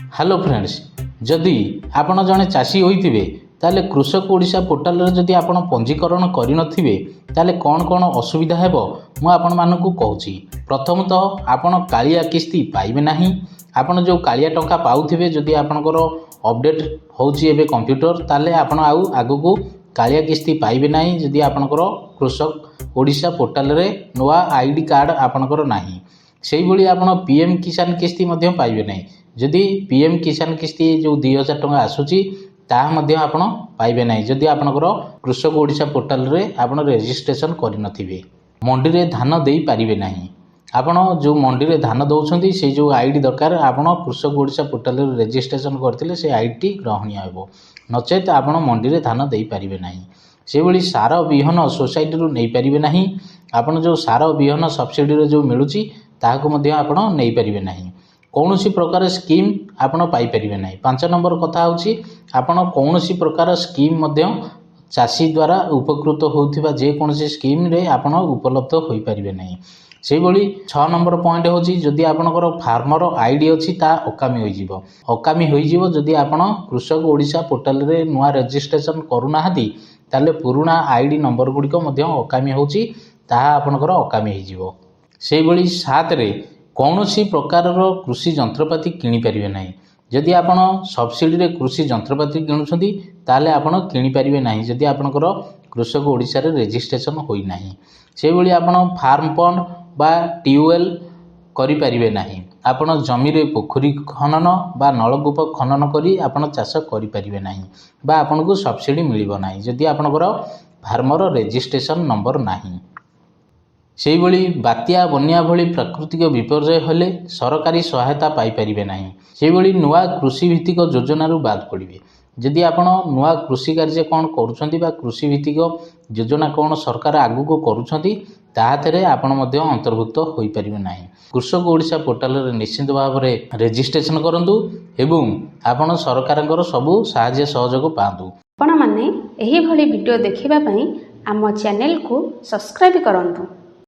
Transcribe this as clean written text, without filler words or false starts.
Hello friends, जदि आपण जड़े चाषी होइतिबे ताले कृषक ओडिशा पोर्टाल रे जदि आपण पंजीकरण करिनथिबे ताले कौन कौन असुविधा हेबो मु आपण मानकु कहूची। प्रथमतः आपण कालिया किस्ती पाइबे नाही। आपण जो कालिया टंका पाउथिबे जदि आपणकर अपडेट होउची एबे कंप्यूटर ताले आपण आउ आगु कालिया किस्ती पाइबे नाही जदि आपणकर कृषक ओडिशा पोर्टाल रे नवा आईडी कार्ड आपणकर नाही। सेही भली आपण पीएम किसान किस्ती मध्य पाइबे नाही। जदि पीएम किसान किस्ती जो 2000 टंका आसुची ताहा मध्य आपण पाइबे नाही जदि आपणकर कृषक ओडिशा पोर्टाल रे आपण रजिस्ट्रेशन करिनथिबे। मंडी रे धान देई पारिबे नाही। आपण जो मंडी रे धान दउछंती से जो आईडी दरकार आपण कृषक ओडिशा पोर्टाल रे रजिस्ट्रेशन करथिले से आईडी ग्रहणीय हेबो, नचेत आपण मंडी रे धान देई पारिबे नाही। से भली सार बिहन सोसाइटी रु नै पारिबे नाही। आपण जो सार बिहन सब्सिडी रे जो मिलुची ताहाको मध्य आपण नै पारिबे नाही। कौनसी प्रकार स्कीम आपण पाई परिबे नाही। 5 नंबर कथा होची आपण कौनसी प्रकार स्कीम मध्य चाषी द्वारा उपकृत होउथिबा जे कौनसी स्कीम रे आपण उपलब्ध होई परिबे नाही। से भली 6 नंबर पॉइंट होची जदि आपनकर फार्मर आईडी अछि ता अकामी होई जिवो। अकामी होई जिवो जदि आपण कृषक ओडिशा पोर्टल रे नुवा रजिस्ट्रेशन करू नाहती ताले पुराना आईडी नंबर गुडिको मध्य अकामी होची ताहा आपनकर अकामी होई जिवो। से भली 7 रे कौनसी प्रकार कृषि जंत्रपाति किनी परिबे नाही। जदि आपण सब्सिडी रे कृषि जंत्रपाति किनुछंती ताले आपण किनी परिबे नाही जदि आपनकर कृषक ओडिशा रे रजिस्ट्रेशन होई नाही। से भली आपण फार्म पंड बा ट्यूबवेल करि परिबे नाही। आपण जमी रे पोखरी खनन बा नलकूप खनन करी आपण चाष करि परिबे नाही बा आपनको सब्सिडी मिलिबो नाही जदि आपनकर फार्मर रजिस्ट्रेशन नंबर नाही। सेही भली बात्या बन्या भली प्राकृतिक विपर्यय हेले सरकारी सहायता पाई परिबे नाही। सेही भली नुआ कृषि भित्तिक योजना रु बाद पड़िबे। जदि आपण नुआ कृषि कार्य कोन करूछंती बा कृषि भित्तिक योजना कोन सरकार आगु को करूछंती ताहातेरे आपण मध्य अंतर्भुक्त होई परिबे नाही। कृषक ओडिशा पोर्टल रे निश्चित भाव रे रजिस्ट्रेशन करंतु एवं आपण सरकारंकर सबु सहायता सहयोग पांतु। आपण माने एही भली वीडियो देखिबा पई आम चैनल को सब्सक्राइब करंतु।